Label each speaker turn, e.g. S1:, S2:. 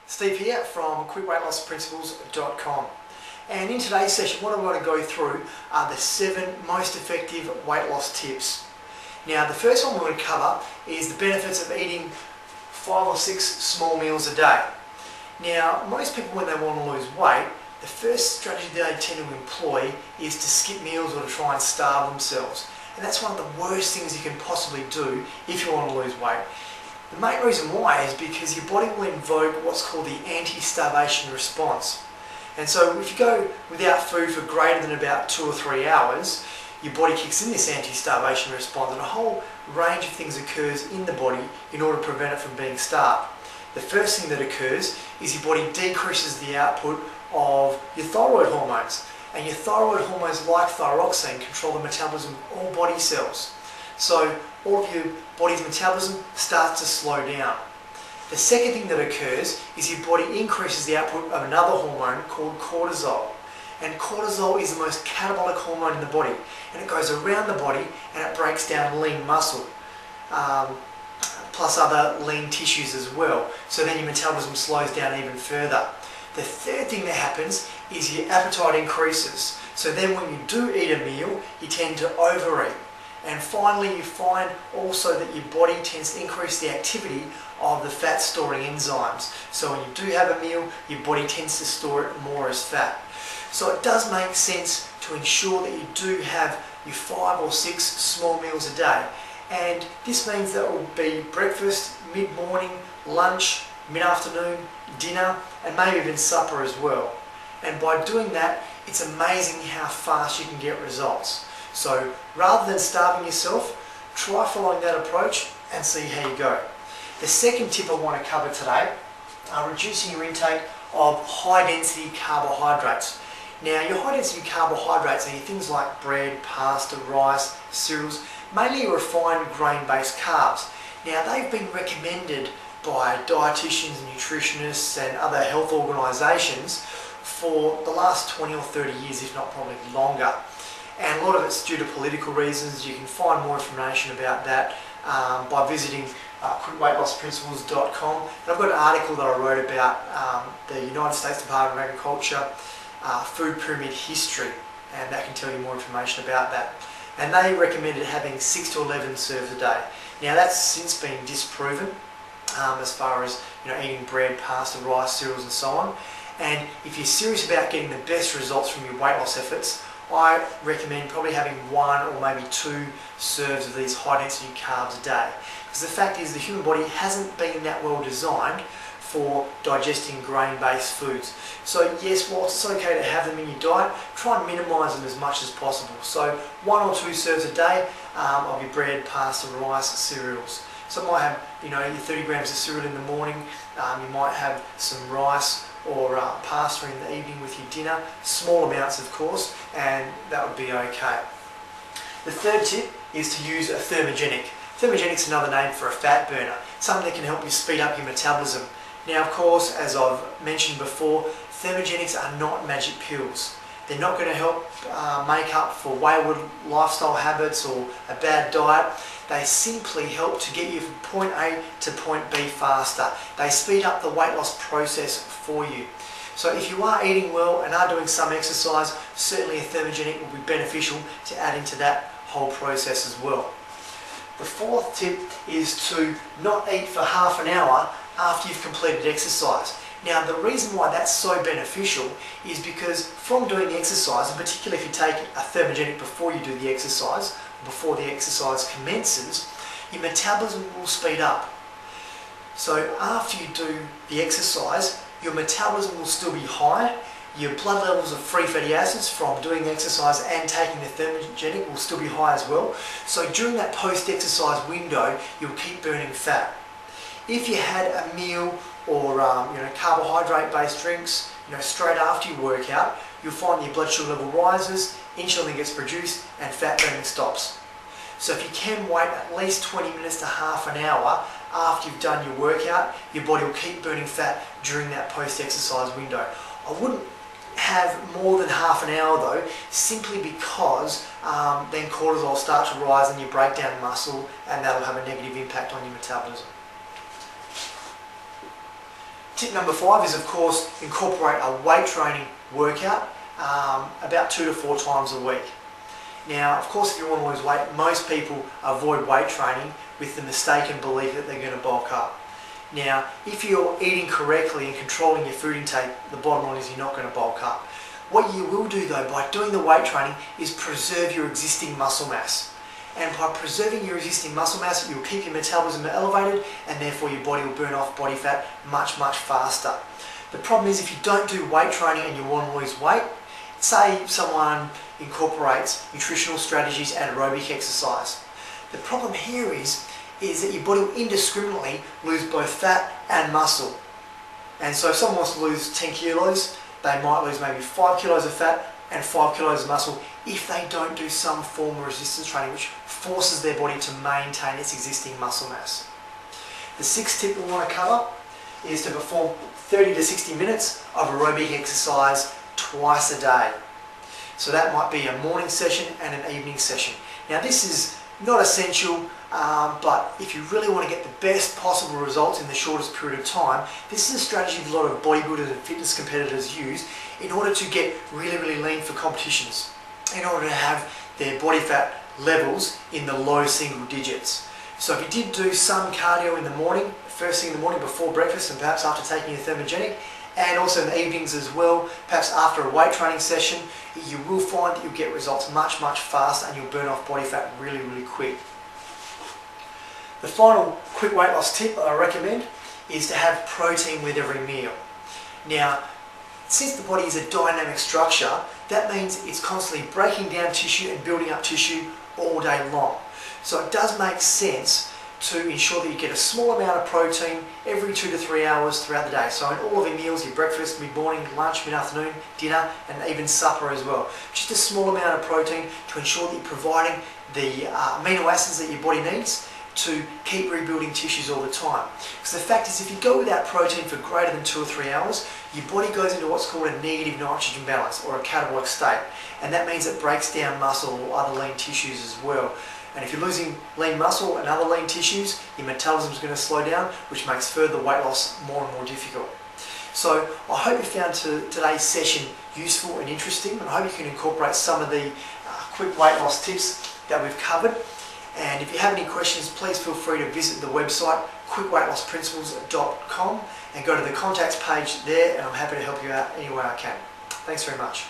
S1: Steve here from QuickWeightLossPrinciples.com, and in today's session what I want to go through are the 7 most effective weight loss tips. Now the first one we're going to cover is the benefits of eating 5 or 6 small meals a day. Now most people, when they want to lose weight, the first strategy that they tend to employ is to skip meals or to try and starve themselves, and that's one of the worst things you can possibly do if you want to lose weight. The main reason why is because your body will invoke what's called the anti-starvation response. And so if you go without food for greater than about 2 or 3 hours, your body kicks in this anti-starvation response, and a whole range of things occurs in the body in order to prevent it from being starved. The first thing that occurs is your body decreases the output of your thyroid hormones. And your thyroid hormones, like thyroxine, control the metabolism of all body cells. So all of your body's metabolism starts to slow down. The second thing that occurs is your body increases the output of another hormone called cortisol. And cortisol is the most catabolic hormone in the body, and it goes around the body and it breaks down lean muscle, plus other lean tissues as well. So then your metabolism slows down even further. The third thing that happens is your appetite increases. So then when you do eat a meal, you tend to overeat. And finally, you find also that your body tends to increase the activity of the fat storing enzymes. So when you do have a meal, your body tends to store it more as fat. So it does make sense to ensure that you do have your 5 or 6 small meals a day. And this means that it will be breakfast, mid-morning, lunch, mid-afternoon, dinner, and maybe even supper as well. And by doing that, it's amazing how fast you can get results. So rather than starving yourself, try following that approach and see how you go. The second tip I want to cover today are reducing your intake of high density carbohydrates. Now your high density carbohydrates are things like bread, pasta, rice, cereals, mainly your refined grain-based carbs. Now they've been recommended by dietitians and nutritionists and other health organisations for the last 20 or 30 years, if not probably longer. And a lot of it's due to political reasons. You can find more information about that by visiting QuickWeightLossPrinciples.com. And I've got an article that I wrote about the United States Department of Agriculture food pyramid history, and that can tell you more information about that. And they recommended having 6 to 11 serves a day. Now that's since been disproven as far as eating bread, pasta, rice, cereals and so on. And if you're serious about getting the best results from your weight loss efforts, I recommend probably having 1 or maybe 2 serves of these high density carbs a day. Because the fact is the human body hasn't been that well designed for digesting grain-based foods. So yes, whilst it's okay to have them in your diet, try and minimise them as much as possible. So 1 or 2 serves a day of your bread, pasta, rice, cereals. So you might have your 30 grams of cereal in the morning, you might have some rice or pasta in the evening with your dinner, small amounts of course, and that would be okay. The third tip is to use a thermogenic. Thermogenic is another name for a fat burner, something that can help you speed up your metabolism. Now of course, as I've mentioned before, thermogenics are not magic pills. They're not going to help make up for wayward lifestyle habits or a bad diet. They simply help to get you from point A to point B faster. They speed up the weight loss process for you. So if you are eating well and are doing some exercise, certainly a thermogenic will be beneficial to add into that whole process as well. The fourth tip is to not eat for half an hour after you've completed exercise. Now the reason why that's so beneficial is because from doing the exercise, and particularly if you take a thermogenic before you do the exercise, before the exercise commences, your metabolism will speed up. So after you do the exercise, your metabolism will still be high, your blood levels of free fatty acids from doing the exercise and taking the thermogenic will still be high as well. So during that post-exercise window, you'll keep burning fat. If you had a meal or carbohydrate-based drinks straight after your workout, you'll find that your blood sugar level rises, insulin gets produced, and fat burning stops. So if you can wait at least 20 minutes to half an hour after you've done your workout, your body will keep burning fat during that post-exercise window. I wouldn't have more than half an hour though, simply because then cortisol will start to rise and you break down muscle, and that'll have a negative impact on your metabolism. Tip number 5 is, of course, incorporate a weight training workout about 2 to 4 times a week. Now, of course, if you want to lose weight, most people avoid weight training with the mistaken belief that they're going to bulk up. Now, if you're eating correctly and controlling your food intake, the bottom line is you're not going to bulk up. What you will do though, by doing the weight training, is preserve your existing muscle mass. And by preserving your existing muscle mass, you'll keep your metabolism elevated, and therefore your body will burn off body fat much, much faster. The problem is, if you don't do weight training and you want to lose weight, say someone incorporates nutritional strategies and aerobic exercise. The problem here is that your body will indiscriminately lose both fat and muscle. And so if someone wants to lose 10 kilos, they might lose maybe 5 kilos of fat and 5 kilos of muscle if they don't do some form of resistance training, which forces their body to maintain its existing muscle mass. The 6th tip we want to cover is to perform 30 to 60 minutes of aerobic exercise twice a day. So that might be a morning session and an evening session. Now, this is not essential, but if you really want to get the best possible results in the shortest period of time, this is a strategy that a lot of bodybuilders and fitness competitors use in order to get really, really lean for competitions, in order to have their body fat levels in the low single digits. So if you did do some cardio in the morning, first thing in the morning before breakfast, and perhaps after taking your thermogenic, and also in the evenings as well, perhaps after a weight training session, you will find that you'll get results much, much faster, and you'll burn off body fat really, really quick. The final quick weight loss tip I recommend is to have protein with every meal. Now, since the body is a dynamic structure, that means it's constantly breaking down tissue and building up tissue all day long. So it does make sense to ensure that you get a small amount of protein every 2 to 3 hours throughout the day. So in all of your meals, your breakfast, mid-morning, lunch, mid-afternoon, dinner, and even supper as well. Just a small amount of protein to ensure that you're providing the amino acids that your body needs to keep rebuilding tissues all the time. Because the fact is, if you go without protein for greater than 2 or 3 hours, your body goes into what's called a negative nitrogen balance, or a catabolic state. And that means it breaks down muscle or other lean tissues as well. And if you're losing lean muscle and other lean tissues, your metabolism is going to slow down, which makes further weight loss more and more difficult. So I hope you found today's session useful and interesting, and I hope you can incorporate some of the quick weight loss tips that we've covered. And if you have any questions, please feel free to visit the website quickweightlossprinciples.com and go to the contacts page there, and I'm happy to help you out any way I can. Thanks very much.